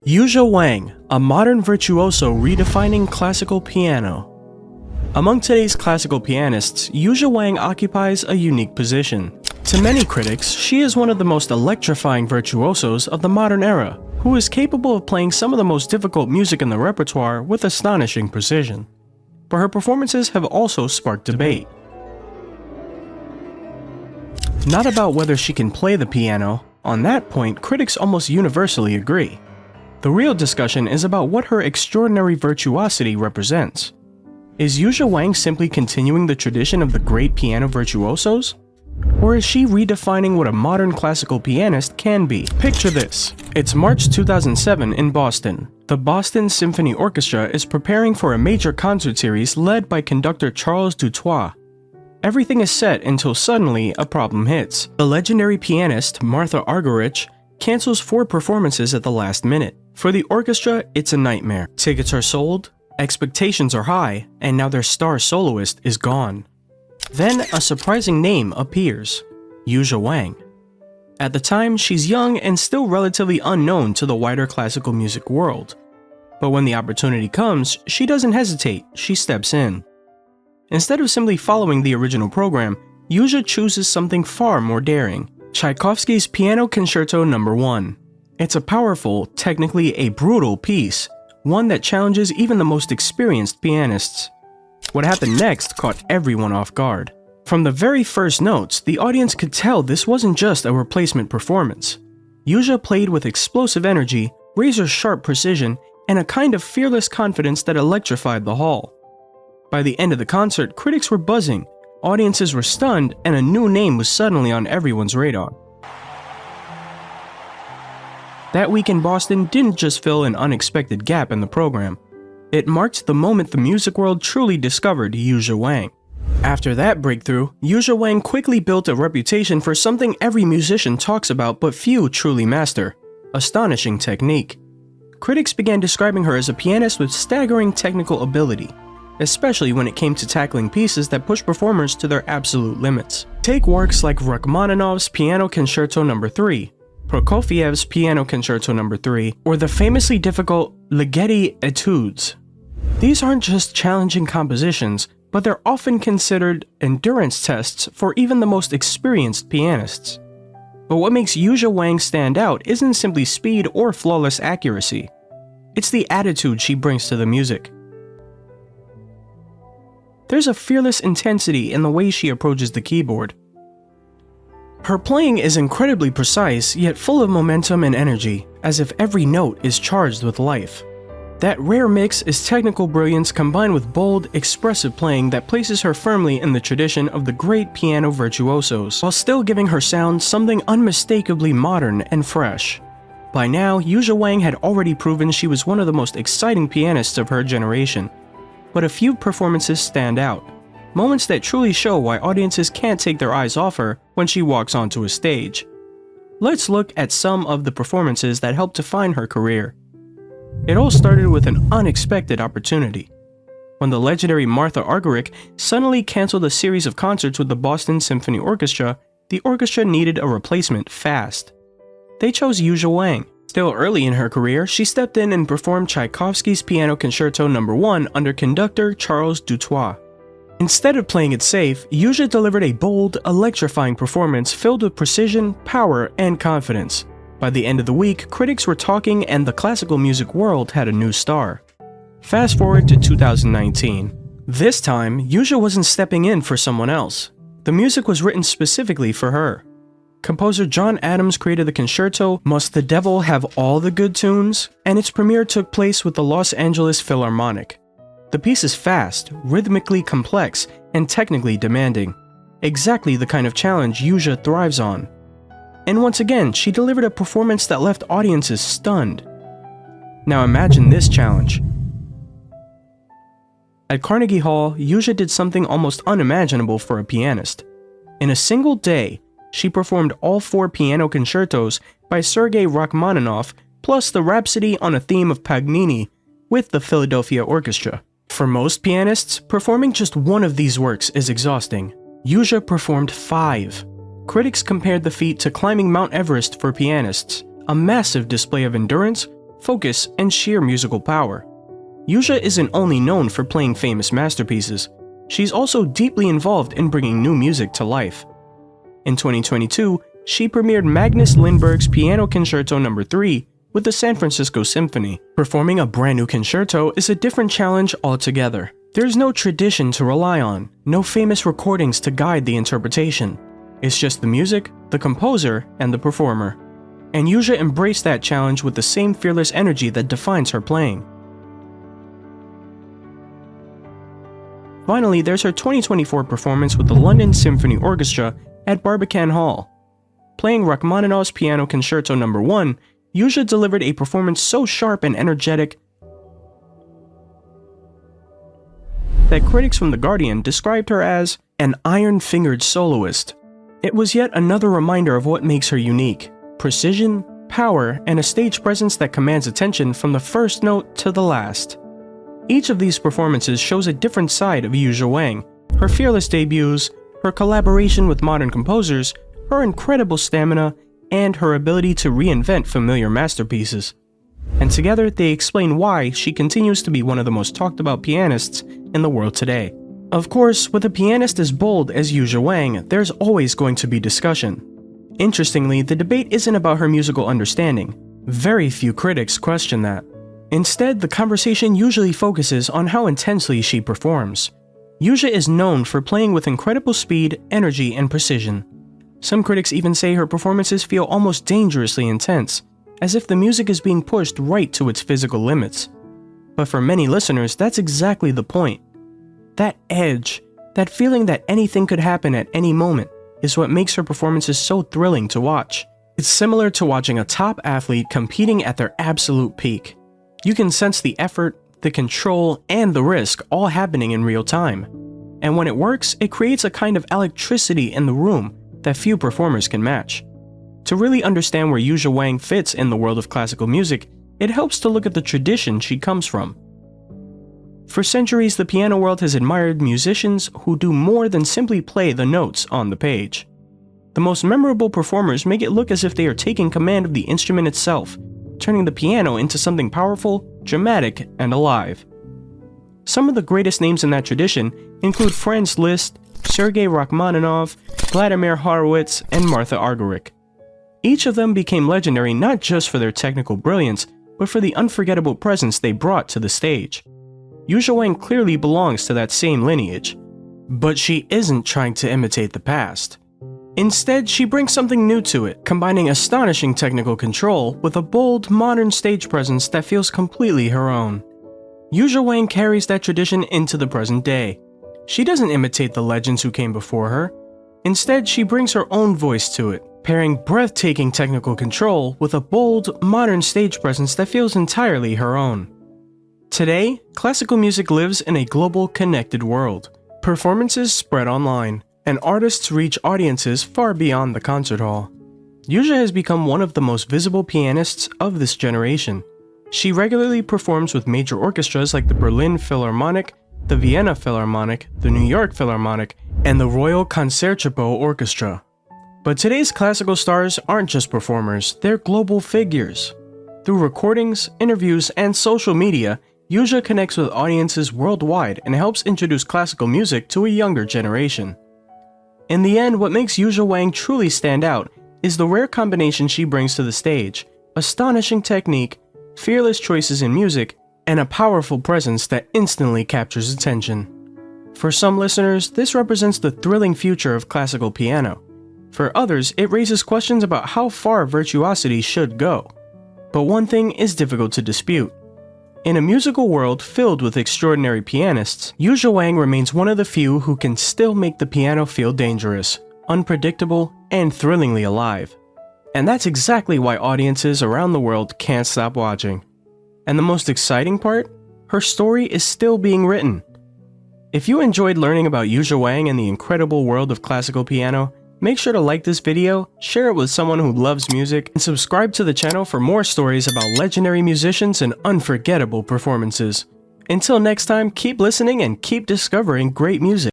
Yuja Wang, a modern virtuoso redefining classical piano. Among today's classical pianists, Yuja Wang occupies a unique position. To many critics, she is one of the most electrifying virtuosos of the modern era, who is capable of playing some of the most difficult music in the repertoire with astonishing precision. But her performances have also sparked debate. Not about whether she can play the piano. On that point, critics almost universally agree. The real discussion is about what her extraordinary virtuosity represents. Is Yuja Wang simply continuing the tradition of the great piano virtuosos? Or is she redefining what a modern classical pianist can be? Picture this. It's March 2007 in Boston. The Boston Symphony Orchestra is preparing for a major concert series led by conductor Charles Dutoit. Everything is set until suddenly a problem hits. The legendary pianist Martha Argerich cancels 4 performances at the last minute. For the orchestra, it's a nightmare. Tickets are sold, expectations are high, and now their star soloist is gone. Then a surprising name appears, Yuja Wang. At the time, she's young and still relatively unknown to the wider classical music world. But when the opportunity comes, she doesn't hesitate, she steps in. Instead of simply following the original program, Yuja chooses something far more daring, Tchaikovsky's Piano Concerto No. 1. It's a powerful, technically a brutal piece, one that challenges even the most experienced pianists. What happened next caught everyone off guard. From the very first notes, the audience could tell this wasn't just a replacement performance. Yuja played with explosive energy, razor-sharp precision, and a kind of fearless confidence that electrified the hall. By the end of the concert, critics were buzzing, audiences were stunned, and a new name was suddenly on everyone's radar. That week in Boston didn't just fill an unexpected gap in the program. It marked the moment the music world truly discovered Yuja Wang. After that breakthrough, Yuja Wang quickly built a reputation for something every musician talks about but few truly master: astonishing technique. Critics began describing her as a pianist with staggering technical ability, especially when it came to tackling pieces that push performers to their absolute limits. Take works like Rachmaninoff's Piano Concerto No. 3, Prokofiev's Piano Concerto No. 3, or the famously difficult Ligeti Études. These aren't just challenging compositions, but they're often considered endurance tests for even the most experienced pianists. But what makes Yuja Wang stand out isn't simply speed or flawless accuracy. It's the attitude she brings to the music. There's a fearless intensity in the way she approaches the keyboard. Her playing is incredibly precise, yet full of momentum and energy, as if every note is charged with life. That rare mix is technical brilliance combined with bold, expressive playing that places her firmly in the tradition of the great piano virtuosos, while still giving her sound something unmistakably modern and fresh. By now, Yuja Wang had already proven she was one of the most exciting pianists of her generation. But a few performances stand out. Moments that truly show why audiences can't take their eyes off her when she walks onto a stage. Let's look at some of the performances that helped define her career. It all started with an unexpected opportunity. When the legendary Martha Argerich suddenly canceled a series of concerts with the Boston Symphony Orchestra, the orchestra needed a replacement fast. They chose Yuja Wang. Still early in her career, she stepped in and performed Tchaikovsky's Piano Concerto No. 1 under conductor Charles Dutoit. Instead of playing it safe, Yuja delivered a bold, electrifying performance filled with precision, power, and confidence. By the end of the week, critics were talking and the classical music world had a new star. Fast forward to 2019. This time, Yuja wasn't stepping in for someone else. The music was written specifically for her. Composer John Adams created the concerto Must the Devil Have All the Good Tunes, and its premiere took place with the Los Angeles Philharmonic. The piece is fast, rhythmically complex, and technically demanding. Exactly the kind of challenge Yuja thrives on. And once again, she delivered a performance that left audiences stunned. Now imagine this challenge. At Carnegie Hall, Yuja did something almost unimaginable for a pianist. In a single day, she performed all 4 piano concertos by Sergei Rachmaninoff, plus the Rhapsody on a theme of Paganini with the Philadelphia Orchestra. For most pianists, performing just one of these works is exhausting. Yuja performed 5. Critics compared the feat to climbing Mount Everest for pianists, a massive display of endurance, focus, and sheer musical power. Yuja isn't only known for playing famous masterpieces, she's also deeply involved in bringing new music to life. In 2022, she premiered Magnus Lindberg's Piano Concerto No. 3 with the San Francisco Symphony. Performing a brand new concerto is a different challenge altogether. There's no tradition to rely on, no famous recordings to guide the interpretation. It's just the music, the composer, and the performer. And Yuja embraced that challenge with the same fearless energy that defines her playing. Finally, there's her 2024 performance with the London Symphony Orchestra at Barbican Hall. Playing Rachmaninoff's Piano Concerto No. 1, Yuja delivered a performance so sharp and energetic that critics from The Guardian described her as an iron-fingered soloist. It was yet another reminder of what makes her unique: precision, power, and a stage presence that commands attention from the first note to the last. Each of these performances shows a different side of Yuja Wang: her fearless debuts, her collaboration with modern composers, her incredible stamina, and her ability to reinvent familiar masterpieces. And together, they explain why she continues to be one of the most talked about pianists in the world today. Of course, with a pianist as bold as Yuja Wang, there's always going to be discussion. Interestingly, the debate isn't about her musical understanding. Very few critics question that. Instead, the conversation usually focuses on how intensely she performs. Yuja is known for playing with incredible speed, energy, and precision. Some critics even say her performances feel almost dangerously intense, as if the music is being pushed right to its physical limits. But for many listeners, that's exactly the point. That edge, that feeling that anything could happen at any moment, is what makes her performances so thrilling to watch. It's similar to watching a top athlete competing at their absolute peak. You can sense the effort, the control, and the risk all happening in real time. And when it works, it creates a kind of electricity in the room that few performers can match. To really understand where Yuja Wang fits in the world of classical music, it helps to look at the tradition she comes from. For centuries, the piano world has admired musicians who do more than simply play the notes on the page. The most memorable performers make it look as if they are taking command of the instrument itself, turning the piano into something powerful, dramatic, and alive. Some of the greatest names in that tradition include Franz Liszt, Sergei Rachmaninoff, Vladimir Horowitz, and Martha Argerich. Each of them became legendary not just for their technical brilliance, but for the unforgettable presence they brought to the stage. Yuja Wang clearly belongs to that same lineage. But she isn't trying to imitate the past. Instead, she brings something new to it, combining astonishing technical control with a bold, modern stage presence that feels completely her own. Yuja Wang carries that tradition into the present day. She doesn't imitate the legends who came before her. Instead, she brings her own voice to it, pairing breathtaking technical control with a bold, modern stage presence that feels entirely her own. Today, classical music lives in a global, connected world. Performances spread online, and artists reach audiences far beyond the concert hall. Yuja has become one of the most visible pianists of this generation. She regularly performs with major orchestras like the Berlin Philharmonic, the Vienna Philharmonic, the New York Philharmonic, and the Royal Concertgebouw Orchestra. But today's classical stars aren't just performers, they're global figures. Through recordings, interviews, and social media, Yuja connects with audiences worldwide and helps introduce classical music to a younger generation. In the end, what makes Yuja Wang truly stand out is the rare combination she brings to the stage: astonishing technique, fearless choices in music, and a powerful presence that instantly captures attention. For some listeners, this represents the thrilling future of classical piano. For others, it raises questions about how far virtuosity should go. But one thing is difficult to dispute. In a musical world filled with extraordinary pianists, Yuja Wang remains one of the few who can still make the piano feel dangerous, unpredictable, and thrillingly alive. And that's exactly why audiences around the world can't stop watching. And the most exciting part? Her story is still being written. If you enjoyed learning about Yuja Wang and the incredible world of classical piano, make sure to like this video, share it with someone who loves music, and subscribe to the channel for more stories about legendary musicians and unforgettable performances. Until next time, keep listening and keep discovering great music.